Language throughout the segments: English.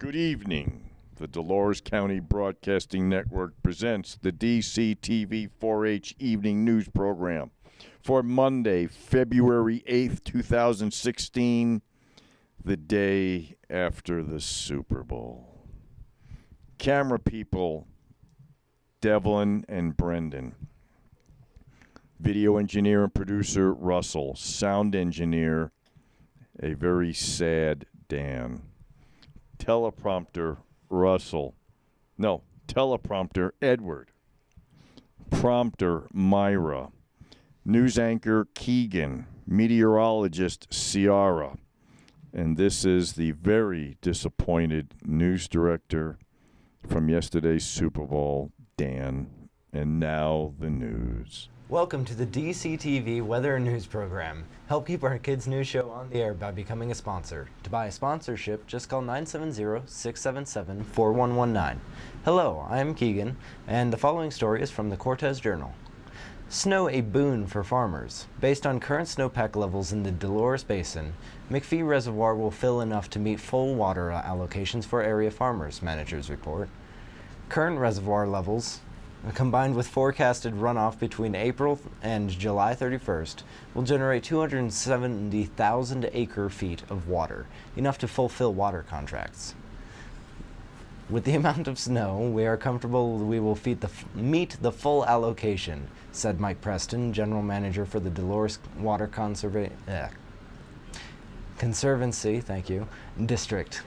Good evening. The Dolores County Broadcasting Network presents the DCTV 4-H Evening News Program for Monday, February 8th, 2016, the day after the Super Bowl. Camera people, Devlin and Brendan. Video engineer and producer, Russell. Sound engineer, a very sad Dan. Teleprompter, Russell. No, teleprompter, Edward. Prompter, Myra. News anchor, Keegan. Meteorologist, Ciara. And this is the very disappointed news director from yesterday's Super Bowl, Dan. And now the news. Welcome to the DCTV Weather and News Program. Help keep our kids' news show on the air by becoming a sponsor. To buy a sponsorship, just call 970-677-4119. Hello, I am Keegan, and the following story is from the Cortez Journal. Snow a boon for farmers. Based on current snowpack levels in the Dolores Basin, McPhee Reservoir will fill enough to meet full water allocations for area farmers, managers report. Current reservoir levels, combined with forecasted runoff between April and July 31st, will generate 270,000 acre-feet of water, enough to fulfill water contracts. With the amount of snow, we are comfortable we will meet the full allocation, said Mike Preston, general manager for the Dolores Water Conservancy District.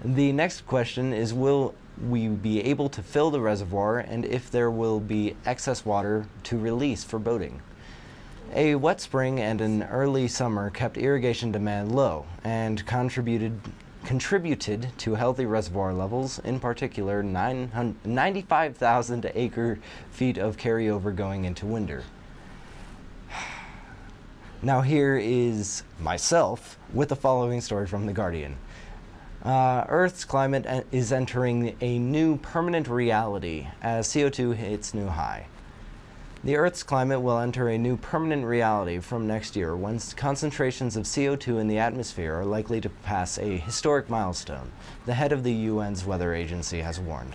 The next question is, will we be able to fill the reservoir, and if there will be excess water to release for boating? A wet spring and an early summer kept irrigation demand low and contributed to healthy reservoir levels, in particular 95,000 acre-feet of carryover going into winter. Now here is myself with the following story from The Guardian. Earth's climate is entering a new permanent reality as CO2 hits new high. The Earth's climate will enter a new permanent reality from next year when concentrations of CO2 in the atmosphere are likely to pass a historic milestone, the head of the UN's weather agency has warned.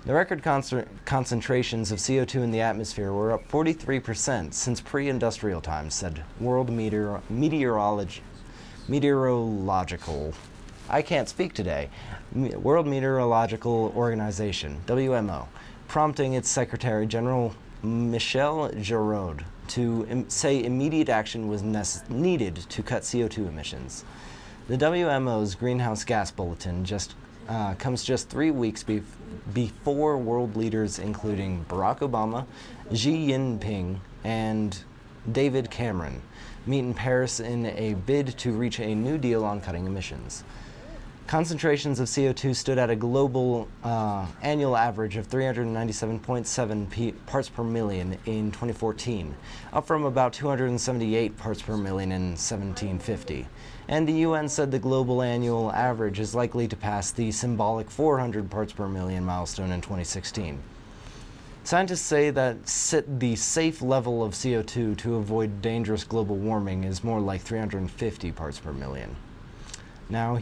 The record concentrations of CO2 in the atmosphere were up 43% since pre-industrial times, said World Meteorological Organization, WMO, prompting its Secretary General Michel Giraud to say immediate action was needed to cut CO2 emissions. The WMO's greenhouse gas bulletin comes just 3 weeks before world leaders including Barack Obama, Xi Jinping, and David Cameron meet in Paris in a bid to reach a new deal on cutting emissions. Concentrations of CO2 stood at a global annual average of 397.7 parts per million in 2014, up from about 278 parts per million in 1750. And the UN said the global annual average is likely to pass the symbolic 400 parts per million milestone in 2016. Scientists say that the safe level of CO2 to avoid dangerous global warming is more like 350 parts per million. Now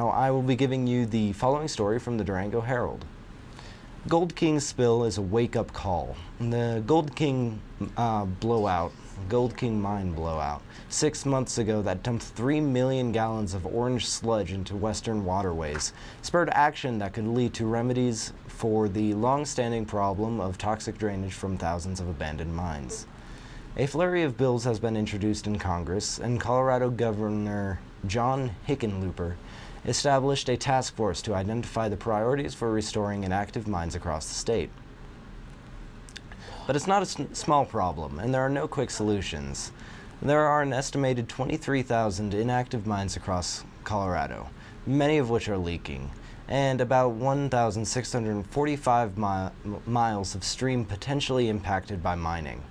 I will be giving you the following story from the Durango Herald. Gold King spill is a wake-up call. The Gold King mine blowout, 6 months ago that dumped 3 million gallons of orange sludge into western waterways, spurred action that could lead to remedies for the long-standing problem of toxic drainage from thousands of abandoned mines. A flurry of bills has been introduced in Congress, and Colorado Governor John Hickenlooper established a task force to identify the priorities for restoring inactive mines across the state. But it's not a small problem, and there are no quick solutions. There are an estimated 23,000 inactive mines across Colorado, many of which are leaking, and about 1,645 miles of stream potentially impacted by mining.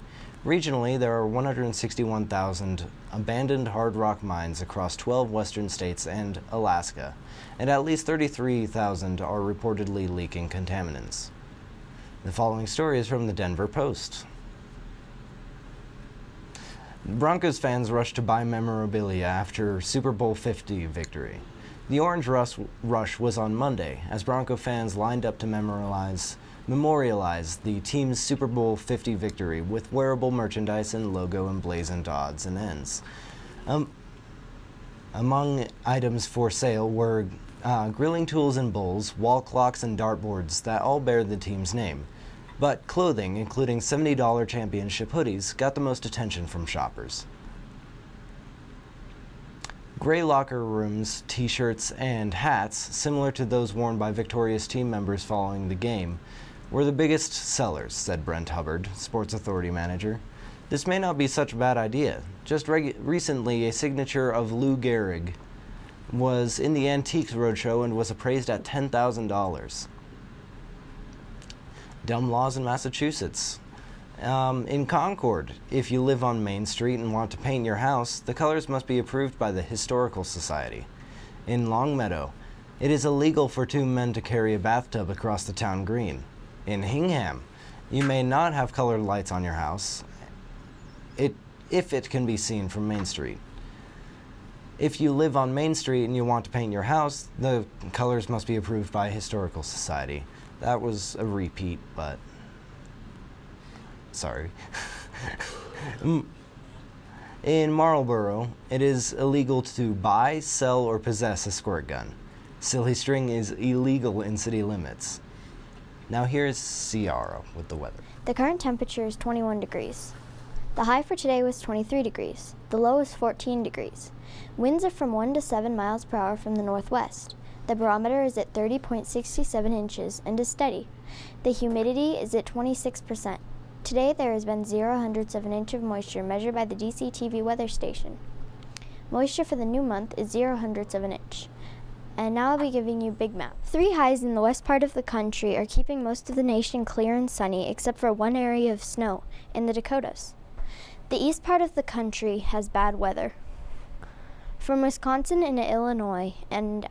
Regionally, there are 161,000 abandoned hard rock mines across 12 western states and Alaska, and at least 33,000 are reportedly leaking contaminants. The following story is from the Denver Post. Broncos fans rushed to buy memorabilia after Super Bowl 50 victory. The Orange Rush was on Monday, as Bronco fans lined up to memorialize the team's Super Bowl 50 victory with wearable merchandise and logo emblazoned odds and ends. Among items for sale were grilling tools and bowls, wall clocks, and dartboards that all bear the team's name. But clothing, including $70 championship hoodies, got the most attention from shoppers. Gray locker rooms, t-shirts, and hats, similar to those worn by victorious team members following the game, were the biggest sellers, said Brent Hubbard, Sports Authority manager. This may not be such a bad idea. Just recently, a signature of Lou Gehrig was in the Antiques Roadshow and was appraised at $10,000. Dumb laws in Massachusetts. In Concord, if you live on Main Street and want to paint your house, the colors must be approved by the Historical Society. In Longmeadow, it is illegal for two men to carry a bathtub across the town green. In Hingham, you may not have colored lights on your house if it can be seen from Main Street. If you live on Main Street and you want to paint your house, the colors must be approved by a Historical Society. That was a repeat, but sorry. In Marlborough, it is illegal to buy, sell, or possess a squirt gun. Silly string is illegal in city limits. Now here's Ciara with the weather. The current temperature is 21 degrees. The high for today was 23 degrees. The low is 14 degrees. Winds are from 1 to 7 miles per hour from the northwest. The barometer is at 30.67 inches and is steady. The humidity is at 26%. Today there has been 0 of an inch of moisture measured by the DCTV weather station. Moisture for the new month is 0 of an inch. And now I'll be giving you Big Map. 3 highs in the west part of the country are keeping most of the nation clear and sunny except for one area of snow in the Dakotas. The east part of the country has bad weather. From Wisconsin into Illinois and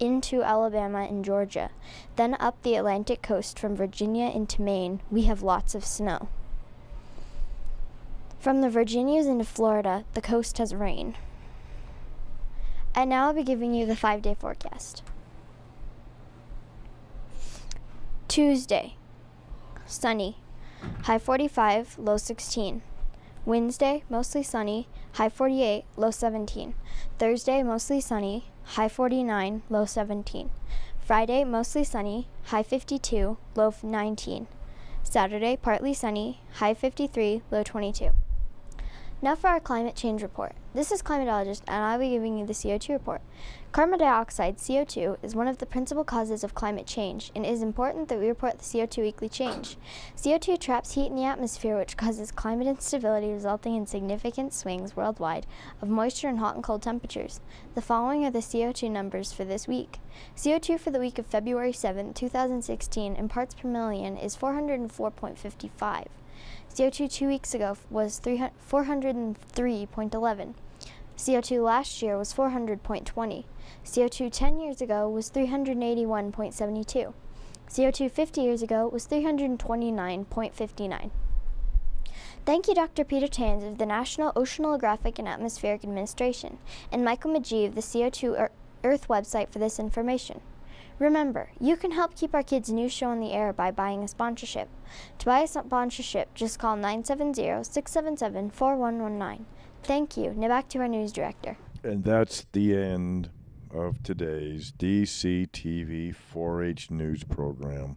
into Alabama and Georgia, then up the Atlantic coast from Virginia into Maine, we have lots of snow. From the Virginias into Florida, the coast has rain. And now I'll be giving you the 5-day forecast. Tuesday, sunny, high 45, low 16. Wednesday, mostly sunny, high 48, low 17. Thursday, mostly sunny, high 49, low 17. Friday, mostly sunny, high 52, low 19. Saturday, partly sunny, high 53, low 22. Now for our climate change report. This is climatologist, and I'll be giving you the CO2 report. Carbon dioxide, CO2, is one of the principal causes of climate change, and it is important that we report the CO2 weekly change. CO2 traps heat in the atmosphere, which causes climate instability, resulting in significant swings worldwide of moisture and hot and cold temperatures. The following are the CO2 numbers for this week. CO2 for the week of February 7, 2016, in parts per million is 404.55. CO2 2 weeks ago was 403.11. CO2 last year was 400.20. CO2 10 years ago was 381.72. CO2 50 years ago was 329.59. Thank you, Dr. Peter Tanz of the National Oceanographic and Atmospheric Administration, and Michael Magee of the CO2 Earth website for this information. Remember, you can help keep our kids' news show on the air by buying a sponsorship. To buy a sponsorship, just call 970-677-4119. Thank you. Now back to our news director. And that's the end of today's DCTV 4-H news program.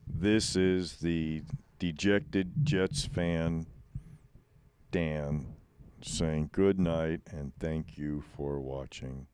This is the dejected Jets fan, Dan, saying good night and thank you for watching.